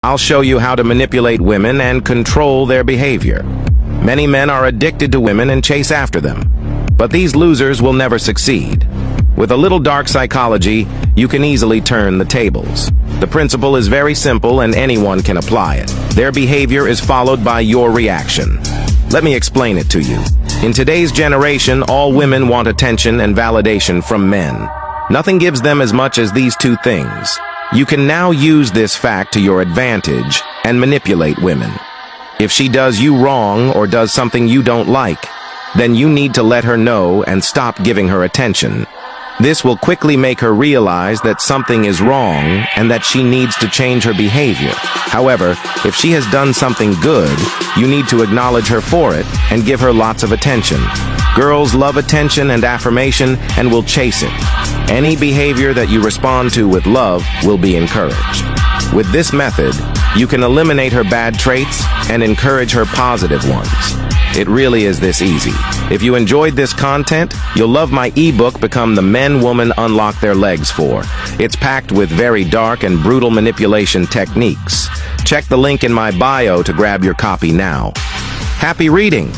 I'll show you how to manipulate women and control their behavior. Many men are addicted to women and chase after them. But these losers will never succeed. With a little dark psychology, you can easily turn the tables. The principle is very simple and anyone can apply it. Their behavior is followed by your reaction. Let me explain it to you. In today's generation, all women want attention and validation from men. Nothing gives them as much as these two things. You can now use this fact to your advantage and manipulate women. If she does you wrong or does something you don't like, then you need to let her know and stop giving her attention. This will quickly make her realize that something is wrong and that she needs to change her behavior. However, if she has done something good, you need to acknowledge her for it and give her lots of attention. Girls love attention and affirmation and will chase it. Any behavior that you respond to with love will be encouraged. With this method, you can eliminate her bad traits and encourage her positive ones. It really is this easy. If you enjoyed this content, you'll love my ebook, Become the Men Woman Unlock Their Legs For. It's packed with very dark and brutal manipulation techniques. Check the link in my bio to grab your copy now. Happy reading!